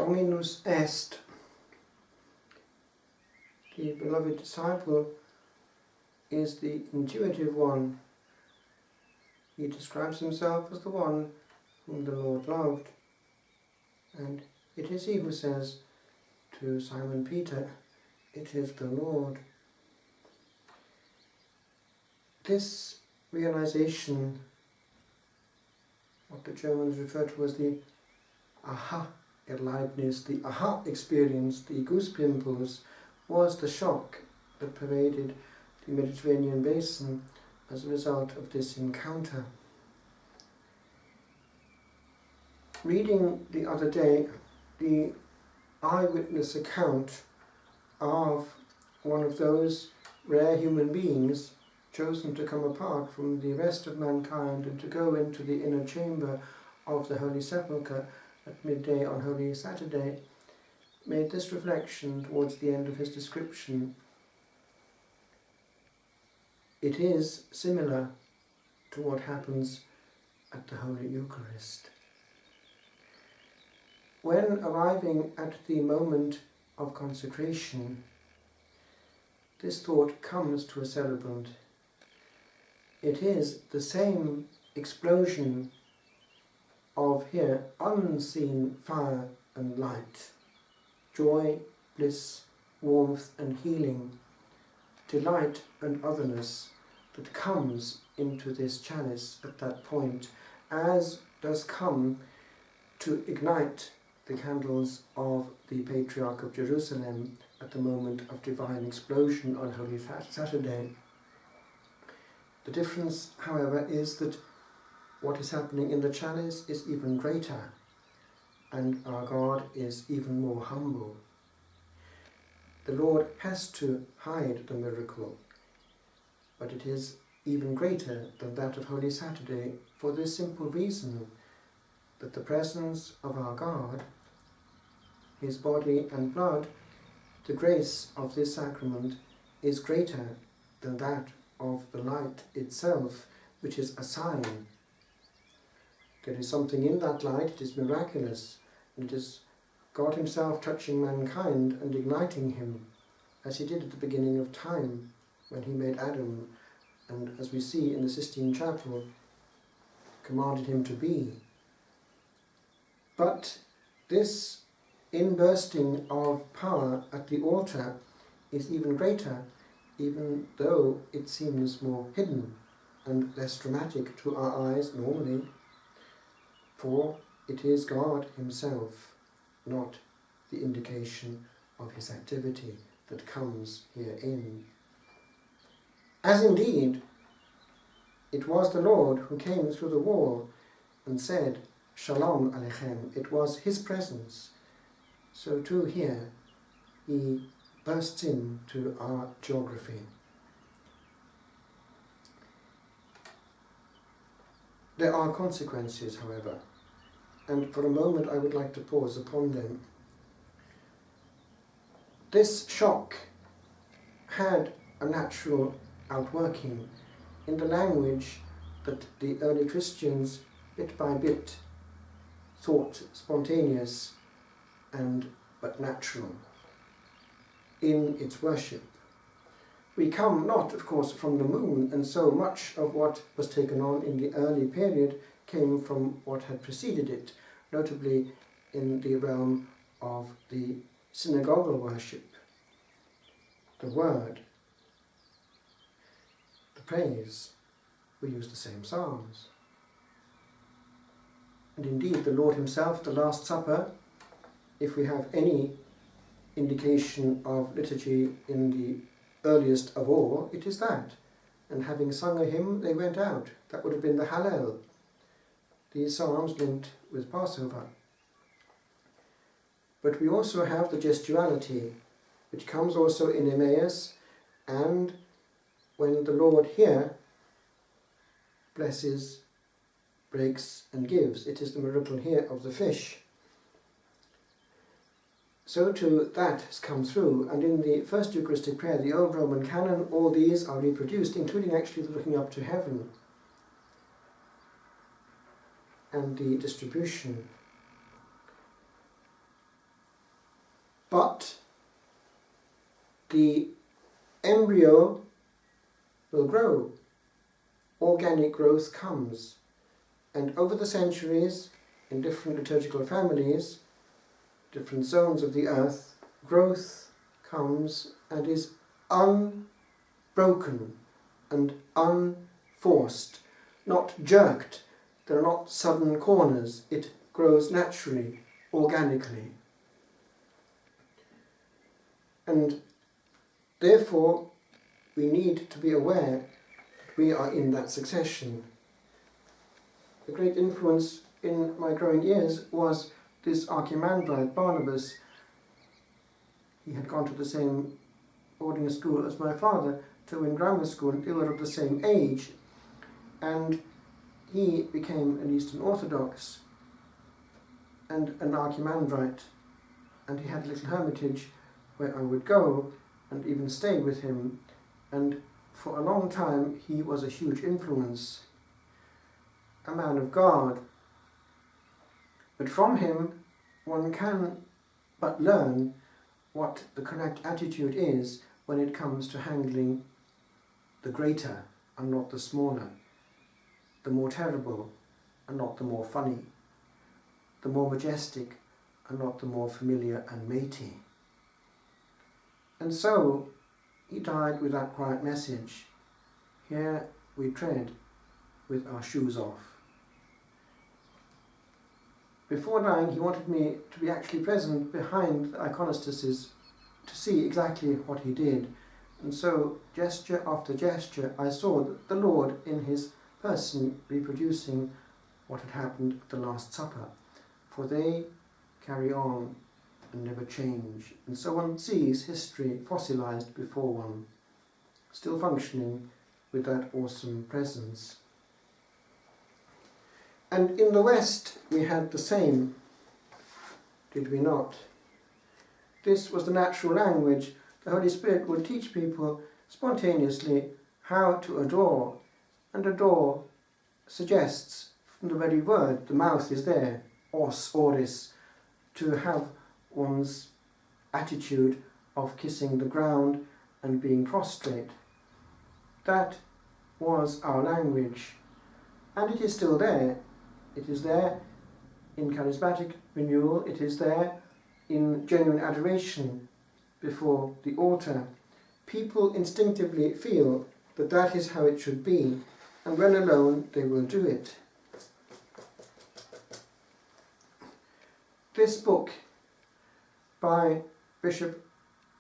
Dominus est. The beloved disciple is the intuitive one. He describes himself as the one whom the Lord loved. And it is he who says to Simon Peter, "It is the Lord." This realization, what the Germans refer to as the Aha-Erlebnis, the aha experience, the goose pimples, was the shock that pervaded the Mediterranean basin as a result of this encounter. Reading the other day the eyewitness account of one of those rare human beings chosen to come apart from the rest of mankind and to go into the inner chamber of the Holy Sepulchre at midday on Holy Saturday, made this reflection towards the end of his description. It is similar to what happens at the Holy Eucharist. When arriving at the moment of consecration, this thought comes to a celebrant. It is the same explosion of here unseen fire and light, joy, bliss, warmth and healing, delight and otherness that comes into this chalice at that point, as does come to ignite the candles of the Patriarch of Jerusalem at the moment of divine explosion on Holy Saturday. The difference, however, is that what is happening in the chalice is even greater, and our God is even more humble. The Lord has to hide the miracle, but it is even greater than that of Holy Saturday for this simple reason, that the presence of our God, His body and blood, the grace of this sacrament is greater than that of the light itself, which is a sign. There is something in that light, it is miraculous, and it is God Himself touching mankind and igniting him, as He did at the beginning of time, when He made Adam, and as we see in the Sistine Chapel, commanded him to be. But this inbursting of power at the altar is even greater, even though it seems more hidden and less dramatic to our eyes normally, for it is God Himself, not the indication of His activity, that comes herein. As indeed it was the Lord who came through the wall and said, "Shalom Aleichem," it was His presence, so too here He bursts into our geography. There are consequences, however, and for a moment I would like to pause upon them. This shock had a natural outworking in the language that the early Christians, bit by bit, thought spontaneous and but natural in its worship. We come not, of course, from the moon, and so much of what was taken on in the early period came from what had preceded it, notably in the realm of the synagogal worship, the word, the praise. We use the same psalms. And indeed, the Lord Himself at the Last Supper, if we have any indication of liturgy in the earliest of all, it is that. And having sung a hymn, they went out. That would have been the Hallel. These psalms linked with Passover. But we also have the gestuality, which comes also in Emmaus, and when the Lord here blesses, breaks and gives. It is the miracle here of the fish. So too that has come through, and in the first Eucharistic prayer, the Old Roman Canon, all these are reproduced, including actually the looking up to heaven and the distribution. But the embryo will grow. Organic growth comes. And over the centuries, in different liturgical families, different zones of the earth, growth comes and is unbroken and unforced, not jerked. There are not sudden corners. It grows naturally, organically. And therefore, we need to be aware that we are in that succession. A great influence in my growing years was this archimandrite, Barnabas. He had gone to the same boarding school as my father, Tywyn Grammar School, and they were of the same age. And he became an Eastern Orthodox and an archimandrite. And he had a little hermitage where I would go and even stay with him. And for a long time he was a huge influence, a man of God. But from him one can but learn what the correct attitude is when it comes to handling the greater and not the smaller, the more terrible and not the more funny, the more majestic and not the more familiar and matey. And so he died with that quiet message: here we tread with our shoes off. Before dying, he wanted me to be actually present behind the iconostases to see exactly what he did. And so, gesture after gesture, I saw the Lord in his person reproducing what had happened at the Last Supper. For they carry on and never change. And so one sees history fossilized before one, still functioning with that awesome presence. And in the West we had the same, did we not? This was the natural language. The Holy Spirit would teach people spontaneously how to adore. And adore suggests, from the very word, the mouth is there, os, oris, to have one's attitude of kissing the ground and being prostrate. That was our language. And it is still there. It is there in charismatic renewal. It is there in genuine adoration before the altar. People instinctively feel that that is how it should be, and when alone they will do it. This book by Bishop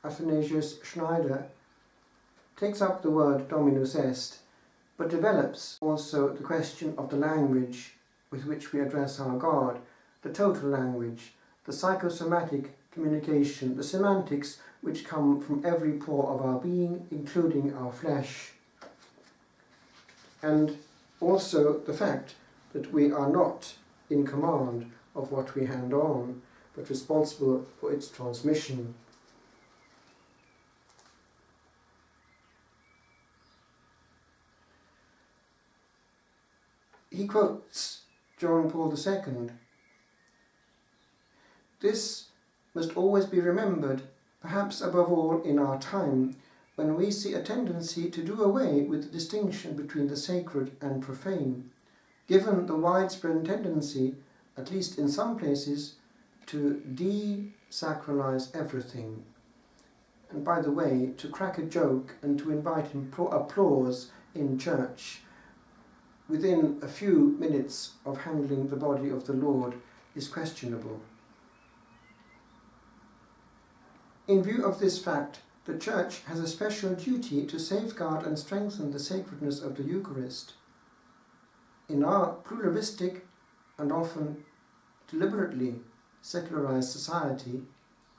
Athanasius Schneider takes up the word Dominus est, but develops also the question of the language with which we address our God, the total language, the psychosomatic communication, the semantics which come from every pore of our being, including our flesh. And also the fact that we are not in command of what we hand on, but responsible for its transmission. He quotes John Paul II. This must always be remembered, perhaps above all in our time, when we see a tendency to do away with the distinction between the sacred and profane, given the widespread tendency, at least in some places, to de-sacralize everything. And by the way, to crack a joke and to invite applause in church within a few minutes of handling the body of the Lord is questionable. In view of this fact, the Church has a special duty to safeguard and strengthen the sacredness of the Eucharist. In our pluralistic and often deliberately secularized society,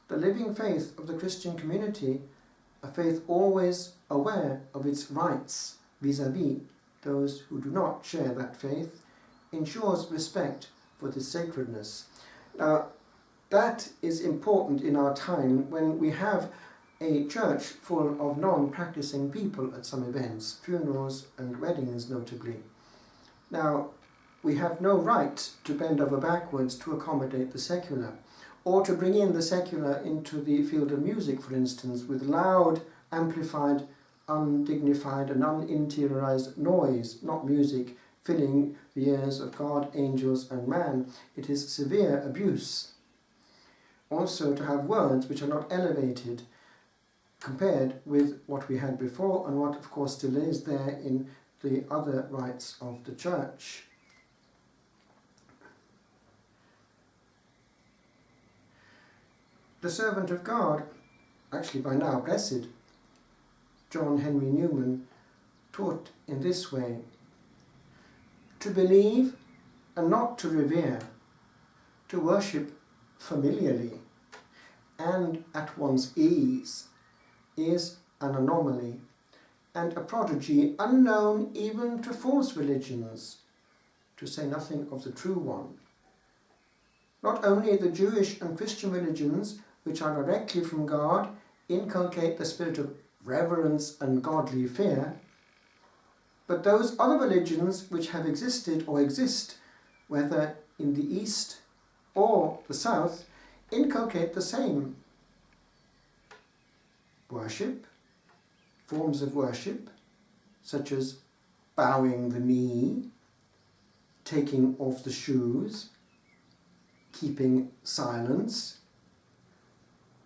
the living faith of the Christian community, a faith always aware of its rights vis-à-vis those who do not share that faith, ensures respect for this sacredness. Now, that is important in our time when we have a church full of non-practicing people at some events, funerals and weddings notably. Now, we have no right to bend over backwards to accommodate the secular, or to bring in the secular into the field of music, for instance, with loud, amplified, undignified and uninteriorized noise, not music, filling the ears of God, angels and man. It is severe abuse. Also to have words which are not elevated compared with what we had before and what of course still is there in the other rites of the church. The servant of God, actually by now blessed, John Henry Newman, taught in this way: to believe and not to revere, to worship familiarly and at one's ease, is an anomaly and a prodigy unknown even to false religions, to say nothing of the true one. Not only the Jewish and Christian religions, which are directly from God, inculcate the spirit of reverence and godly fear, but those other religions which have existed or exist, whether in the East or the South, inculcate the same. Worship, forms of worship, such as bowing the knee, taking off the shoes, keeping silence,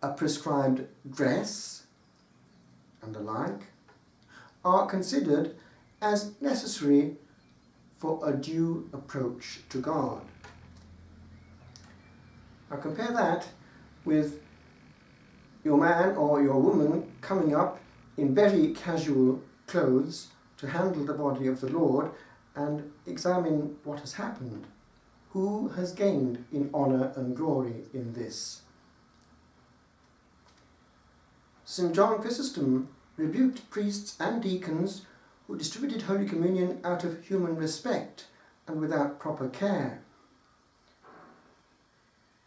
a prescribed dress, and the like, are considered as necessary for a due approach to God. Now compare that with your man or your woman coming up in very casual clothes to handle the body of the Lord, and examine what has happened. Who has gained in honour and glory in this? St. John Chrysostom rebuked priests and deacons who distributed Holy Communion out of human respect and without proper care.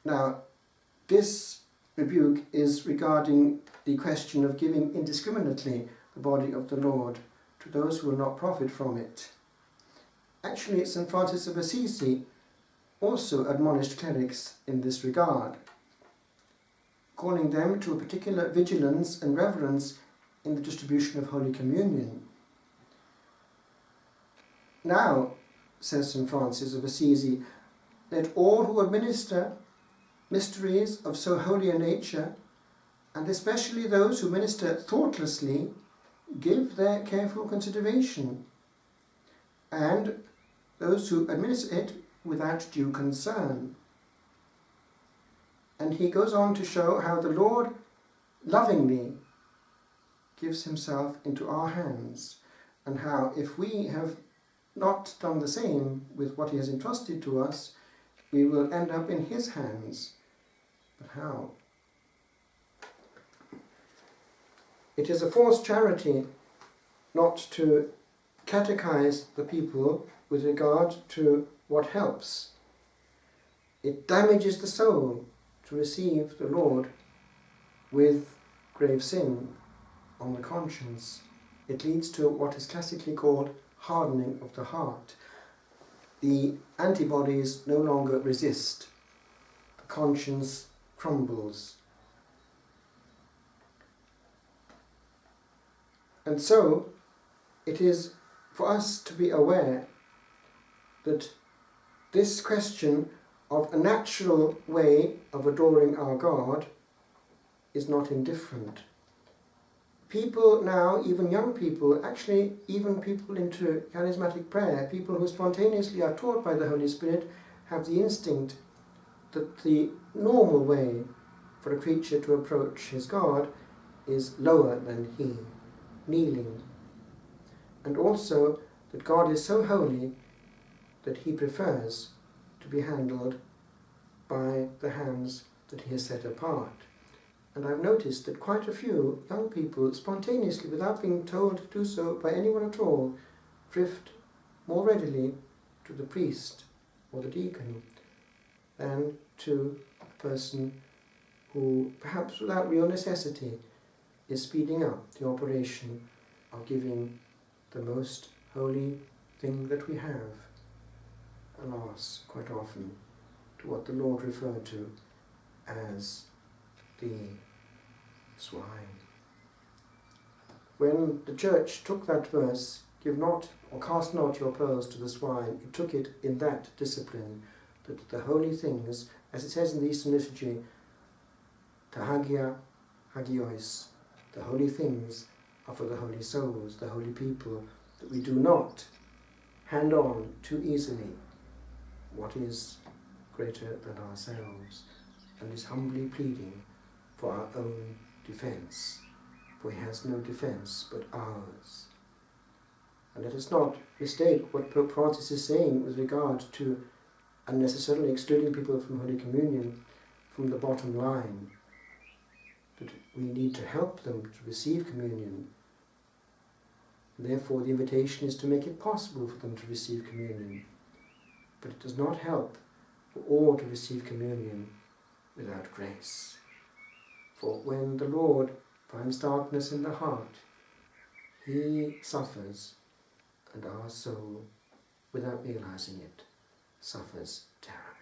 Now, this rebuke is regarding the question of giving indiscriminately the body of the Lord to those who will not profit from it. Actually, St. Francis of Assisi also admonished clerics in this regard, calling them to a particular vigilance and reverence in the distribution of Holy Communion. Now, says St. Francis of Assisi, let all who administer mysteries of so holy a nature, and especially those who minister thoughtlessly, give their careful consideration, and those who administer it without due concern. And he goes on to show how the Lord lovingly gives himself into our hands, and how if we have not done the same with what he has entrusted to us, we will end up in his hands. But how? It is a false charity not to catechize the people with regard to what helps. It damages the soul to receive the Lord with grave sin on the conscience. It leads to what is classically called hardening of the heart. The antibodies no longer resist. The conscience crumbles. And so it is for us to be aware that this question of a natural way of adoring our God is not indifferent. People now, even young people, actually even people into charismatic prayer, people who spontaneously are taught by the Holy Spirit, have the instinct that the normal way for a creature to approach his God is lower than he, kneeling. And also that God is so holy that he prefers to be handled by the hands that he has set apart. And I've noticed that quite a few young people spontaneously, without being told to do so by anyone at all, drift more readily to the priest or the deacon than to a person who, perhaps without real necessity, is speeding up the operation of giving the most holy thing that we have, alas, quite often, to what the Lord referred to as the swine. When the church took that verse, give not or cast not your pearls to the swine, it took it in that discipline, that the holy things, as it says in the Eastern liturgy, ta hagia hagios, the holy things are for the holy souls, the holy people, that we do not hand on too easily what is greater than ourselves, and is humbly pleading for our own defence, for he has no defence but ours. And let us not mistake what Pope Francis is saying with regard to unnecessarily excluding people from Holy Communion from the bottom line, that we need to help them to receive communion. Therefore the invitation is to make it possible for them to receive communion. But it does not help for all to receive communion without grace. For when the Lord finds darkness in the heart, he suffers, and our soul, without realizing it, suffers terror.